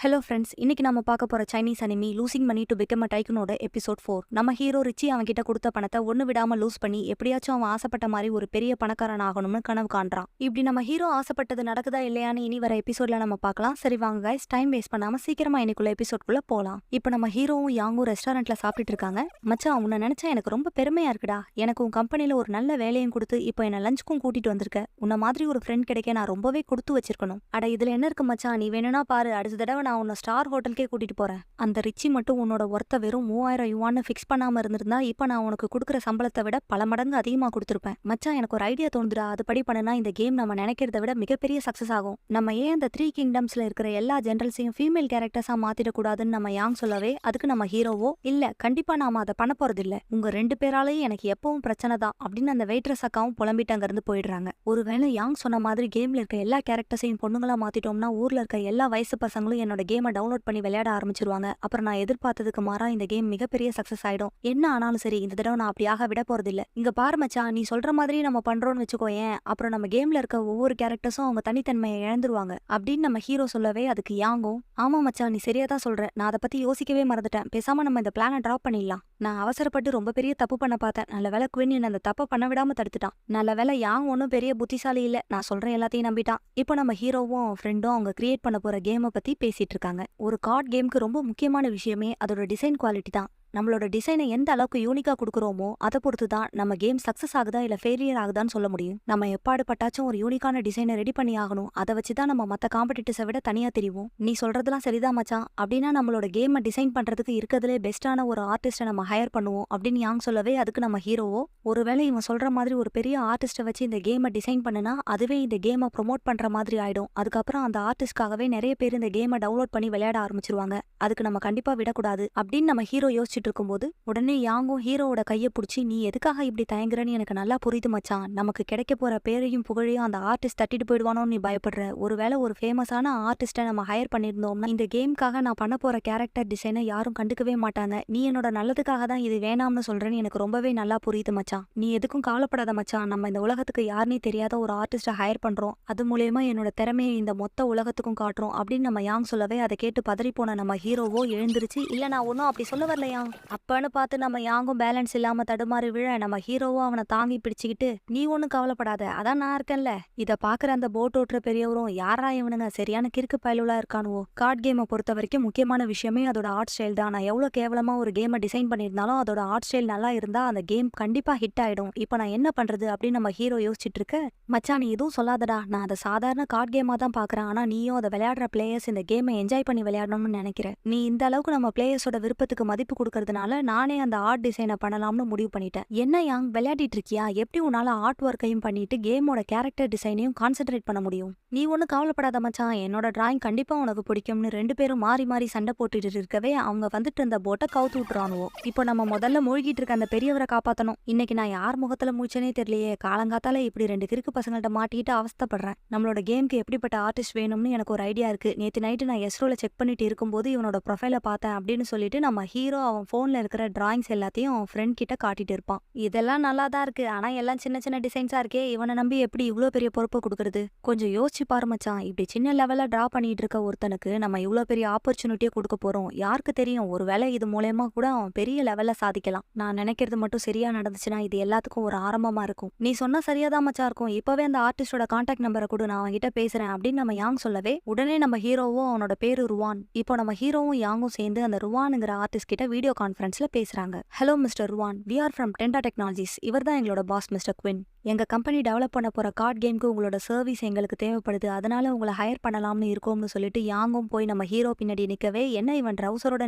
Hello friends, இன்னைக்கு நம்ம பார்க்க போற Chinese anime losing money to become a டைகூனோட எபிசோட் 4. நம்ம ஹீரோ ரிச்சி அவன்கிட்ட கொடுத்த பணத்தை ஒண்ணு விடாம லூஸ் பண்ணி எப்படியாச்சும் அவன் ஆசைப்பட்ட மாதிரி ஒரு பெரிய பணக்காரன் ஆகணும்னு கனவு காண்றான். இப்படி நம்ம ஹீரோ ஆசைப்பட்டது நடக்குதா இல்லையான்னு இனி வர எபிசோட்ல நம்ம பார்க்கலாம். சரி வாங்க கைஸ், டைம் வேஸ்ட் பண்ணாம சீக்கிரமா இன்னைக்குள்ள எபிசோட்குள்ள போலாம். இப்போ நம்ம ஹீரோவும் யாங்கும் ரெஸ்டாரண்ட்ல சாப்பிட்டுட்டு இருக்காங்க. மச்சான், உன்னை நினைச்சா எனக்கு ரொம்ப பெருமையா இருக்குடா. எனக்கு உன் கம்பெனில ஒரு நல்ல வேலையும் கொடுத்து இப்போ என்ன லஞ்சுக்கும் கூட்டிட்டு வந்திருக்க. உன்ன மாதிரி ஒரு ஃப்ரெண்ட் கிடைக்க நான் ரொம்பவே கொடுத்து வச்சிருக்கணும். அட இதுல என்ன இருக்கு மச்சான், நீ வேணும்னா பாரு, அடுத்த தடவை நான் உன்னை ஸ்டார் ஹோட்டலுக்கே கூட்டிட்டு போறேன். அந்த ரிச்சி மட்டும் உன்னோட ஒர்த்த வெறும் 3000 யுவான்னு ஃபிக்ஸ் பண்ணாம இருந்திருந்தா இப்ப நான் உனக்கு கொடுக்குற சம்பளத்தை விட பல மடங்கு அதிகமா கொடுத்துருப்பேன். மச்சான், எனக்கு ஒரு ஐடியா தோணுதுடா. அது படி பண்ணுனா இந்த கேம் நம்ம நினைக்கிறத விட மிகப்பெரிய சக்சஸ் ஆகும். நம்ம ஏன் இந்த 3 கிங்டம்ஸ்ல இருக்கிற எல்லா ஜெனரல்ஸையும் ஃபீமேல் கேரக்டர்ஸா மாத்திடக்கூடாதுன்னு நம்ம யாங் சொல்லவே அதுக்கு நம்ம ஹீரோவோ இல்ல, கண்டிப்பா நாம அதை பண்ண போறது இல்ல. உங்க 2 பேராலையும் எனக்கு எப்பவும் பிரச்சனை தான் அப்படின்னு அந்த வெயிட்ரஸ் அக்காவும் புலம்பிட்டு அங்க இருந்து போயிடுறாங்க. ஒருவேளை யாங் சொன்ன மாதிரி கேம்ல இருக்க எல்லா கேரக்டர்ஸையும் பொண்ணுங்களா மாத்திட்டோம்னா ஊர்ல இருக்க எல்லா வயசு பசங்களும் என்னோட கேமை டவுன்லோட் பண்ணி விளையாட ஆரம்பிச்சிருவாங்க. அப்புறம் நான் எதிர்பார்த்ததுக்கு மாறா இந்த கேம் மிகப்பெரிய சக்சஸ் ஆயிடும். என்ன ஆனாலும் சரி, இந்த தடவை நான் அப்படியாக விட போறது இல்ல. இங்க பாரு மச்சான், நீ சொல்ற மாதிரி நம்ம பண்றோம்னு வச்சுக்கோயேன், அப்புறம் நம்ம கேம்ல இருக்க ஒவ்வொரு கேரக்டர்ஸும் அவங்க தனித்தன்மையை இழந்துருவாங்க அப்படின்னு நம்ம ஹீரோ சொல்லவே அதுக்கு யாங்கும், ஆமா மச்சான், நீ சரியா தான் சொல்ற. நான் அதை பத்தி யோசிக்கவே மறந்துட்டேன். பேசாம நம்ம இந்த பிளானை டிராப் பண்ணிடலாம். நான் அவசரப்பட்டு ரொம்ப பெரிய தப்பு பண்ண பார்த்தேன். நல்ல வேலை குவின் என்ன அந்த தப்பை பண்ண விடாம தடுத்துட்டான். நல்ல வேலை யாங் ஒன்னும் பெரிய புத்திசாலி இல்ல. நான் சொல்றேன் எல்லாத்தையும் நம்பிட்டான். இப்போ நம்ம ஹீரோவும் ஃப்ரெண்டும் அவங்க கிரியேட் பண்ண போற கேமை பத்தி பேசிட்டு இருக்காங்க. ஒரு கார்ட் கேமுக்கு ரொம்ப முக்கியமான விஷயமே அதோட டிசைன் குவாலிட்டி தான். நம்மளோட டிசைனை எந்த அளவுக்கு யூனிக்கா கொடுக்குறோமோ அதை பொறுத்து தான் நம்ம கேம் சக்சஸ் ஆகுதா இல்ல ஃபெயிலியர் ஆகுதான்னு சொல்ல முடியும். நம்ம எப்பாடு பட்டாச்சும் ஒரு யூனிக்கான டிசைனை ரெடி பண்ணி ஆகணும். அதை வச்சுதான் நம்ம மற்ற காம்படிட்டர்ஸை விட தனியா தெரியும். நீ சொல்றதுலாம் சரிதான் மச்சான். அப்படின்னா நம்மளோட கேமை டிசைன் பண்றதுக்கு இருக்கிறதுலே பெஸ்டான ஒரு ஆர்டிஸ்டை நம்ம ஹையர் பண்ணுவோம் அப்படின்னு யாங் சொல்லவே அதுக்கு நம்ம ஹீரோவோ, ஒருவேளை இவன் சொல்ற மாதிரி ஒரு பெரிய ஆர்டிஸ்ட்டை வச்சு இந்த கேமை டிசைன் பண்ணுனா அதுவே இந்த கேமை ப்ரொமோட் பண்ற மாதிரி ஆயிடும். அதுக்கப்புறம் அந்த ஆர்டிஸ்ட்காகவே நிறைய பேர் இந்த கேமை டவுன்லோட் பண்ணி விளையாட ஆரம்பிச்சிருவாங்க. அதுக்கு நம்ம கண்டிப்பா விடக்கூடாது அப்படின்னு நம்ம ஹீரோ யோசிச்சுட்டு இருக்கும்போது உடனே யாங்கும் ஹீரோவோட கையை பிடிச்சி, நீ எதுக்காக இப்படி தயங்குறன்னு எனக்கு நல்லா புரியுது மச்சான். நமக்கு கிடைக்க போற பேரையும் புகழையும் அந்த ஆர்டிஸ்ட் தட்டிட்டு போயிடுவானோன்னு நீ பயப்படுற. ஒருவேளை ஒரு ஃபேமஸான ஆர்டிஸ்ட்டை நம்ம ஹையர் பண்ணியிருந்தோம்னா இந்த கேமுக்காக நான் பண்ண போற கேரக்டர் டிசைனை யாரும் கண்டுக்கவே மாட்டாங்க. நீ என்னோட நல்லதுக்காக தான் இது வேணாம்னு சொல்றேன்னு எனக்கு ரொம்பவே நல்லா புரியுது மச்சான். நீ எதுக்கும் கவலைப்படாத மச்சான். நம்ம இந்த உலகத்துக்கு யாருனே தெரியாத ஒரு ஆர்டிஸ்ட்டை ஹையர் பண்றோம். அது மூலயமா என்னோட திறமையை இந்த மொத்த உலகத்துக்கும் காட்டுறோம் அப்படின்னு நம்ம யாங் சொல்லவே அதை கேட்டு பதறி போன நம்ம ஹீரோவோ எழுந்திருச்சு, இல்ல நான் ஒன்னும் அப்படி சொல்ல வரலையா அப்பன்னு பார்த்து நம்ம யாங்கும் பேலன்ஸ் இல்லாம தடுமாறி விழ நம்ம ஹீரோவோ அவனை தாங்கி பிடிச்சுக்கிட்டு, நீ ஒன்னும் கவலைப்படாத, அதான் நான் இருக்கேன்ல. இத பாக்குற அந்த போட் ஓட்டுற பெரியவரும், யாரா இவனுங்க சரியான கிறுக்கு பயலுலா இருக்கானுவோ. கார்ட் கேமை பொறுத்த வரைக்கும் முக்கியமான விஷயமே அதோட ஆர்ட் ஸ்டைல் தான். நான் எவ்வளவு கேவலமா ஒரு கேமை டிசைன் பண்ணியிருந்தாலும் அதோட ஆர்ட் ஸ்டைல் நல்லா இருந்தா அந்த கேம் கண்டிப்பா ஹிட் ஆயிடும். இப்ப நான் என்ன பண்றது அப்படின்னு நம்ம ஹீரோ யோசிச்சுட்டு இருக்க, மச்சான் நீ எதுவும் சொல்லாதடா, நான் அதை சாதாரண கார்ட் கேமா தான் பாக்குறேன். ஆனா நீயும் அதை விளையாடுற பிளேயர்ஸ் இந்த கேமை என்ஜாய் பண்ணி விளையாடணும்னு நினைக்கிறேன். நீ இந்த அளவுக்கு நம்ம பிளேயர்ஸோட விருப்பத்துக்கு மதிப்பு கொடுக்கறதுனால நானே அந்த ஆர்ட் டிசைனை பண்ணலாம்னு முடிவு பண்ணிட்டேன். என்ன யாங், விளையாடிட்டு இருக்கியா? எப்படி உன்னால ஆர்ட் ஒர்க்கையும் பண்ணிட்டு கேமோட கேரக்டர் டிசைனையும் கான்சென்ட்ரேட் பண்ண முடியும்? நீ ஒன்னும் கவலைப்படாத மச்சான், என்னோட டிராயிங் கண்டிப்பா உனக்கு பிடிக்கும்னு 2 பேரும் மாறி மாறி சண்டை போட்டுட்டு இருக்கவே அவங்க வந்துட்டு இருந்த போட்டை கவுத்து விட்டுறானுவோ. இப்போ நம்ம முதல்ல மூழ்கிட்டு இருக்க அந்த பெரியவரை காப்பாத்தணும். இன்னைக்கு நான் யார் முகத்துல மூச்சனே தெரியலையே. காலங்காத்தால இப்படி 2 கிறுக்கு பசங்கள்ட்ட மாட்டிட்டு அவஸ்தப்படுறேன். நம்மளோட கேமுக்கு எப்படிப்பட்ட ஆர்டிஸ்ட் வேணும்னு எனக்கு ஒரு ஐடியா இருக்கு. நேத்து நைட்டு நான் எஸ்ரோல செக் பண்ணிட்டு இருக்கும்போது இவனோட ப்ரொஃபைலை பார்த்தேன் அப்படின்னு சொல்லிட்டு நம்ம ஹீரோ அவன் போன்ல இருக்கிற டிராயிங்ஸ் எல்லாத்தையும் அவன் ஃப்ரெண்ட் கிட்ட காட்டிட்டு இருப்பான். இதெல்லாம் நல்லா தான் இருக்கு, ஆனா எல்லாம் சின்ன சின்ன டிசைன்ஸா இருக்கே. இவனை நம்பி எப்படி இவ்வளோ பெரிய பொறுப்பை கொடுக்கறது? கொஞ்சம் யோசிச்சு பாரு மச்சான். இப்படி சின்ன லெவல்ல டிரா பண்ணிட்டு இருக்க ஒருத்தனுக்கு நம்ம இவ்வளோ பெரிய ஆப்பர்ச்சுனிட்டியை கொடுக்க போறோம். யாருக்கு தெரியும், ஒருவேளை இது மூலயமா கூட அவன் பெரிய லெவல்ல சாதிக்கலாம். நான் நினைக்கிறது மட்டும் சரியா நடந்துச்சுன்னா இது எல்லாத்துக்கும் ஒரு ஆரம்பமா இருக்கும். நீ சொன்னா சரியாதான் மச்சா இருக்கும். இப்பவே அந்த ஆர்டிஸ்டோட கான்டாக்ட் நம்பரை கூட நான் அவன்கிட்ட பேசுறேன் அப்படின்னு நம்ம யாங் சொல்லவே உடனே நம்ம ஹீரோவும் அவனோட பேரு ருவான். இப்போ நம்ம ஹீரோவும் யாங்கும் சேர்ந்து அந்த ருவானுங்கிற ஆர்டிஸ்ட் கிட்ட வீடியோ கான்ஃபரன்ஸ்ல பேசுறாங்க. Hello mister Ruan, we are from Denta technologies. இவர் தான் எங்களோட பாஸ் மிஸ்டர் குவின். எங்க கம்பெனி டெவலப் பண்ண போற கார்ட் கேமுக்கு உங்களோட சர்வீஸ் எங்களுக்கு தேவைப்படுது. அதனால உங்களை ஹையர் பண்ணலாம்னு இருக்கோம்னு சொல்லிட்டு யாங்கும் போய் நம்ம ஹீரோ பின்னாடி நிக்கவே, என்ன இவன் ட்ரௌசரோட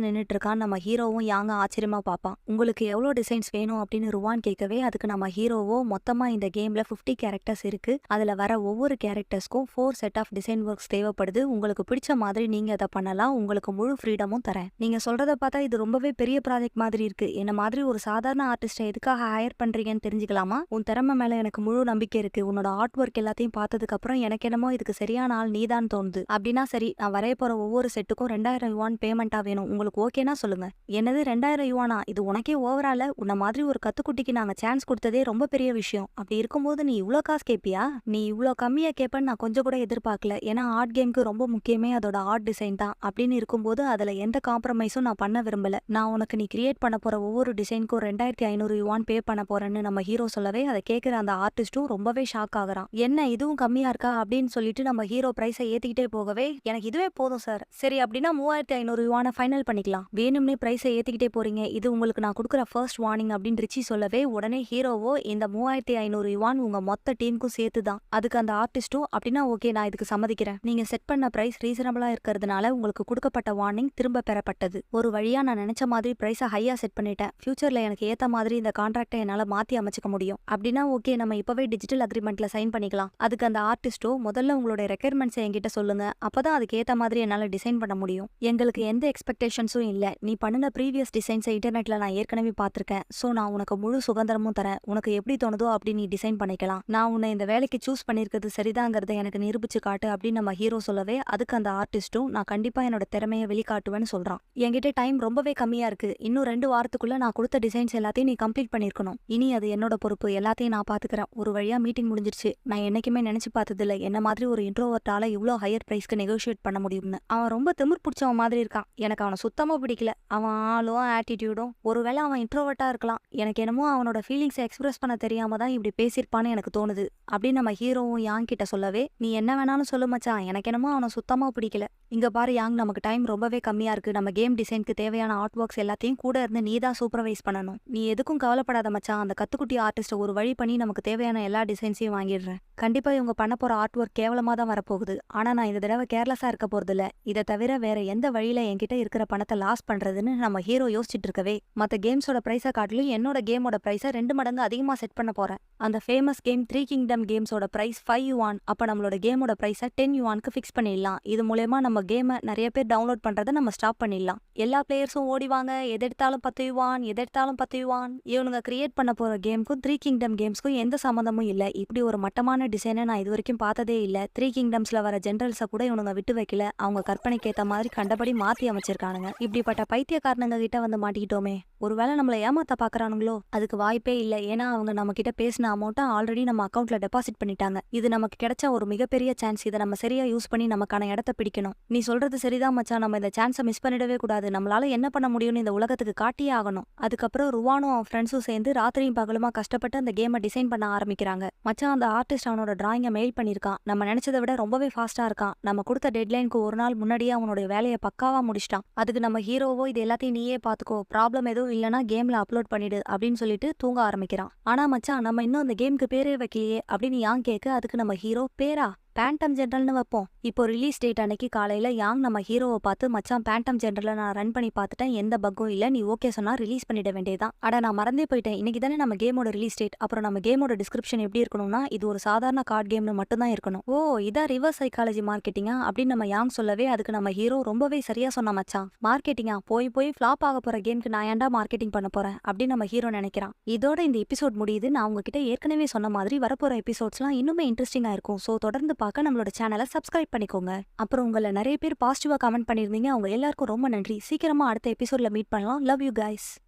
நின்னுட்டு இருக்கான்னு நம்ம ஹீரோவும் யாங்க ஆச்சரியமா பாப்பான். உங்களுக்கு எவ்வளவு டிசைன்ஸ் வேணும் அப்படின்னு ருவான் கேட்கவே அதுக்கு நம்ம ஹீரோவோ, மொத்தமா இந்த கேம்ல 50 கேரக்டர்ஸ் இருக்கு. அதுல வர ஒவ்வொரு கேரக்டர்ஸ்க்கும் 4 செட் ஆஃப் டிசைன் ஒர்க்ஸ் தேவைப்படுது. உங்களுக்கு பிடிச்ச மாதிரி நீங்க அதை பண்ணலாம். உங்களுக்கு முழு ஃப்ரீடமும் தரேன். நீங்க சொல்றத பார்த்தா இது ரொம்பவே பெரிய ப்ராஜெக்ட் மாதிரி இருக்கு. என்ன மாதிரி ஒரு சாதாரண ஆர்டிஸ்டை எதுக்காக ஹையர் பண்றீங்கன்னு தெரிஞ்சுக்கலாமா? உன் திறமை மேல எனக்கு முழு நம்பிக்கை இருக்கு. உன்னோட ஆர்ட் ஒர்க் எல்லாத்தையும் பார்த்ததுக்கு அப்புறம் எனக்கு என்னமோ இதுக்கு சரியான ஆள் நீதான் தோணுது. அப்படின்னா சரி, நான் வரைய போற ஒவ்வொரு செட்டுக்கும் 2000 யுவான் பேமெண்டா வேணும். உங்களுக்கு ஓகேனா சொல்லுங்க. என்னது 2000 யுவானா? இது உனக்கே ஓவரால? உன்ன மாதிரி ஒரு கத்துக்குட்டிக்கு நாங்க சான்ஸ் கொடுத்ததே ரொம்ப பெரிய விஷயம். அப்படி இருக்கும்போது நீ இவ்ளோ காசு கேப்பியா? நீ இவ்ளோ கம்மியா கேப்பன்னு நான் கொஞ்சம் கூட எதிர்பார்க்கல. ஏன்னா ஆர்ட் கேம்க்கு ரொம்ப முக்கியமே அதோட ஆர்ட் டிசைன் தான். அப்படின்னு இருக்கும்போது அதுல எந்த காம்ப்ரமைஸும் நான் பண்ண விரும்பல. நான் உனக்கு நீ கிரியேட் பண்ண போற ஒவ்வொரு டிசைனுக்கும் 2500 யுவான் பே பண்ண போறேன்னு நம்ம ஹீரோ சொல்லவே அதை கேட்கிற அந்த ஆர்டிஸ்டும் ரொம்பவே ஷாக் ஆகுறான். என்ன இதுவும் கம்மியா இருக்கா அப்படின்னு சொல்லிட்டு நம்ம ஹீரோ பிரைஸை ஏத்திக்கிட்டே போகவே, எனக்கு இதுவே போதும் சார். சரி அப்படின்னா 3500 யுவான ஃபைனல் பண்ணிக்கலாம். வேணும்னே பிரைஸை ஏத்திக்கிட்டே போறீங்க, இது உங்களுக்கு நான் கொடுக்குற ஃபர்ஸ்ட் வார்னிங் அப்படின்னு ரிச்சி சொல்லவே, உடனே ஹீரோவோ இந்த 3500 யுவான் உங்க மொத்த டீமுக்கும் சேர்த்து தான். அதுக்கு அந்த ஆர்டிஸ்டும் அப்படின்னா ஓகே, நான் இதுக்கு சம்மதிக்கிறேன். நீங்க செட் பண்ண பிரைஸ் ரீசனபிளா இருக்கிறதுனால உங்களுக்கு கொடுக்கப்பட்ட வார்னிங் திரும்ப பெறப்பட்டது. ஒரு வழியா நான் நினைச்ச மாதிரி பிரைஸை ஹையா செட் பண்ணிட்டேன். ஃபியூச்சர்ல எனக்கு ஏத்த மாதிரி இந்த கான்ட்ராக்டை என்னால மாத்தி அமைச்சுக்க முடியும். அப்படின்னா ஓகே, நம்ம இப்பவே டிஜிட்டல் அக்ரிமெண்ட்ல சைன் பண்ணிக்கலாம். அதுக்கு அந்த ஆர்டிஸ்டோ முதல்ல உங்களோட ரெக்யர்மெண்ட்ஸை என்கிட்ட சொல்லுங்க, அப்பதான் அதுக்கு ஏத்த மாதிரி என்னால டிசைன் பண்ண முடியும். எங்களுக்கு எந்த எக்ஸ்பெக்டேஷன்ஸும் இல்ல. நீ பண்ணின ப்ரீவியஸ் டிசைன்ஸை இன்டர்நெட்ல நான் ஏற்கனவே பார்த்திருக்கேன். சோ நான் உனக்கு முழு சுதந்திரமும் தரேன். உனக்கு எப்படி தோணுதோ அப்படி நீ டிசைன் பண்ணிக்கலாம். நான் உன்னை இந்த வேலைக்கு சூஸ் பண்ணிருக்கிறது சரிதாங்கிறத எனக்கு நிரூபிச்சு காட்டு அப்படின்னு நம்ம ஹீரோ சொல்லவே, அதுக்கு அந்த ஆர்டிஸ்டும் நான் கண்டிப்பா என்னோட திறமையை வெளிக்காட்டுவேன்னு சொல்றான். என்கிட்ட டைம் ரொம்பவே கம்மியா இருக்கு. இன்னும் 2 வாரத்துக்குள்ள நான் கொடுத்த டிசைன்ஸ் எல்லாத்தையும் நீ கம்ப்ளீட் பண்ணிருக்கணும். இனி அது என்னோட பொறுப்பு. எல்லாத்தையும் நான் பாத்துக்கிறேன். ஒரு வழியா மீட்டிங் முடிஞ்சிருச்சு. நான் என்னைக்குமே நினைச்சு பார்த்ததில்ல என்ன மாதிரி ஒரு இன்ட்ரோவர்ட்டால இவ்ளோ ஹையர் பிரைஸ்க்கு நெகோஷியேட் பண்ண முடியும்னு. அவன் ரொம்ப திமிர் பிடிச்சவன் மாதிரி இருக்கான். எனக்கு அவனை சுத்தமா பிடிக்கல. அவன் ஆளும் ஆட்டிடியூடும். ஒருவேளை அவன் இன்ட்ரோவர்ட்டா இருக்கலாம். எனக்கு என்னமோ அவனோட ஃபீலிங்ஸை எக்ஸ்பிரஸ் பண்ண தெரியாம தான் இப்படி பேசியிருப்பான்னு எனக்கு தோணுது அப்படின்னு நம்ம ஹீரோவும் யாங் கிட்ட சொல்லவே, நீ என்ன வேணாலும் சொல்லு மச்சான், எனக்கு என்னமோ அவனை சுத்தமா பிடிக்கல. இங்க பாரு யாங், நமக்கு டைம் ரொம்பவே கம்மியா இருக்கு. நம்ம கேம் டிசைனுக்கு தேவையான ஆர்ட் ஒர்க்ஸ் எல்லாத்தையும் கூட இருந்து நீ தான் சூப்பர்வைஸ் பண்ணணும். நீ எதுக்கும் கவலைப்படாத மச்சான். அந்த கத்துக்குட்டி ஆர்டிஸ்ட ஒரு வழி பண்ணி நமக்கு தேவையான எல்லா டிசைன்ஸையும் வாங்கிடுறேன். கண்டிப்பா இவங்க பண்ண போற ஆர்ட் ஒர்க் கேவலமா தான் வரப்போகுது. ஆனா நான் இந்த தடவை கேர்லெஸ்ஸா இருக்க போறது இல்ல. இதை தவிர வேற எந்த வழியில என்கிட்ட இருக்கிற பணத்தை லாஸ் பண்றதுன்னு நம்ம ஹீரோ யோசிச்சுட்டு இருக்கவே, மத்த கேம்ஸோட பிரைஸை காட்டிலும் என்னோட கேமோட பிரைஸை 2 மடங்கு அதிகமா செட் பண்ண போறேன். அந்த ஃபேமஸ் கேம் 3 கிங்டம் கேம்ஸோட பிரைஸ் 5 யுவான். அப்ப நம்மளோட கேமோட பிரைஸை 10 யுவானுக்கு ஃபிக்ஸ் பண்ணிடலாம். இது மூலமா நம்ம கேமை நிறைய பேர் டவுன்லோட் பண்றதை நம்ம ஸ்டாப் பண்ணிடலாம். எல்லா பிளேயர்ஸும் ஓடிவாங்க. எதெடுத்தாலும் 10 யுவான், எதெடுத்தாலும் 10 யுவான். இவனுங்க கிரியேட் பண்ண போற கேமுக்கும் 3 கிங்டம் கேம்ஸ்க்கும் எந்த சம்மந்தமும் இல்ல. இப்படி ஒரு மட்டமான டிசைனை நான் இது வரைக்கும் பார்த்ததே இல்ல. 3 கிங்டம்ஸ்ல வர ஜெனரல்ஸை கூட இவனுங்க விட்டு வைக்கல. அவங்க கற்பனைக்கு ஏத்த மாதிரி கண்டபடி மாத்தி அமைச்சிருக்கானுங்க. இப்படிப்பட்ட பைத்தியக்காரனுங்க கிட்ட வந்து மாட்டிக்கிட்டோமே. ஒருவேளை நம்மள ஏமாத்த பாக்குறானுங்களோ? அதுக்கு வாய்ப்பே இல்ல. ஏன்னா அவங்க நம்ம கிட்ட பேசின அமௌண்ட்டை ஆல்ரெடி நம்ம அக்கௌண்ட்ல டெபாசிட் பண்ணிட்டாங்க. இது நமக்கு கிடைச்ச ஒரு மிகப்பெரிய சான்ஸ். இதை நம்ம சரியா யூஸ் பண்ணி நமக்கான இடத்த பிடிக்கணும். நீ சொல்றது சரிதான் மச்சான். நம்ம இந்த சான்ஸை மிஸ் பண்ணிடவே கூடாது. நம்மளால என்ன பண்ண முடியும்னு இந்த உலகத்துக்கு காட்டியே ஆகணும். அதுக்கப்புறம் ருவானும் அவன் ஃப்ரெண்ட்ஸும் சேர்ந்து ராத்திரியும் பகலுமா கஷ்டப்பட்டு அந்த கேமை டிசைன் பண்ண ஆரம்பிக்கிறாங்க. மச்சான், அந்த ஆர்டிஸ்ட் அவனோட டிராயிங்கை மெயில் பண்ணிருக்கான். நம்ம நினைச்சதை விட ரொம்பவே ஃபாஸ்டா இருக்கான். நம்ம கொடுத்த டெட்லைனுக்கு ஒரு நாள் முன்னாடியே அவனோட வேலையை பக்காவா முடிச்சிட்டான். அதுக்கு நம்ம ஹீரோவோ இது எல்லாத்தையும் நீயே பாத்துக்கோ, ப்ராப்ளம் எதுவும் இல்லைன்னா கேம்ல அப்லோட் பண்ணிடு அப்படின்னு சொல்லிட்டு தூங்க ஆரம்பிக்கிறான். ஆனா மச்சான், நம்ம இன்னும் அந்த கேமுக்கு பேரே வைக்கலையே அப்படின்னு யாங் கேட்க, அதுக்கு நம்ம ஹீரோ பேரா பேண்டம் ஜெனரல்னு வைப்போம். இப்போ ரிலீஸ் டேட் அன்னைக்கு காலையில யாங் நம்ம ஹீரோவை பார்த்து, மச்சான் பேண்டம் ஜெனரல்ல நான் ரன் பண்ணி பார்த்துட்டேன், எந்த பக்கும் இல்ல, நீ ஓகே சொன்னா ரிலீஸ் பண்ணிட வேண்டியதான். அட நான் மறந்தே போயிட்டேன், இன்னைக்கு தானே நம்ம கேமோட ரிலீஸ் டேட். அப்புறம் நம்ம கேமோட டிஸ்கிரிப்ஷன் எப்படி இருக்கணும்னா, இது ஒரு சாதாரண கார்டு கேம்னு மட்டும் தான் இருக்கணும். ஓ, இதான் ரிவர்ஸ் சைக்காலஜி மார்க்கெட்டிங்கா அப்படின்னு நம்ம யாங் சொல்லவே, அதுக்கு நம்ம ஹீரோ ரொம்பவே சரியா சொன்ன மச்சான். மார்க்கெட்டிங்கா? போய் போய் ஃபிளாப் ஆக போற கேமுக்கு நான் ஏன்டா மார்க்கெட்டிங் பண்ண போறேன் அப்படின்னு நம்ம ஹீரோ நினைக்கிறான். இதோட இந்த எபிசோட் முடியுது. நான் உங்ககிட்ட ஏற்கனவே சொன்ன மாதிரி வரப்போற எபிசோட்ஸ்லாம் இன்னுமே இன்ட்ரெஸ்டிங்கா இருக்கும். சோ தொடர்ந்து பார்க்க நம்மளோட சேனலை சப்ஸ்கிரைப் பண்ணிக்கோங்க. அப்புறம் உங்களை நிறைய பேர் பாசிட்டிவா கமெண்ட் பண்ணிருந்தீங்க. அவங்க எல்லாருக்கும் ரொம்ப நன்றி. சீக்கிரமா அடுத்த எபிசோட்ல மீட் பண்ணலாம். Love you guys.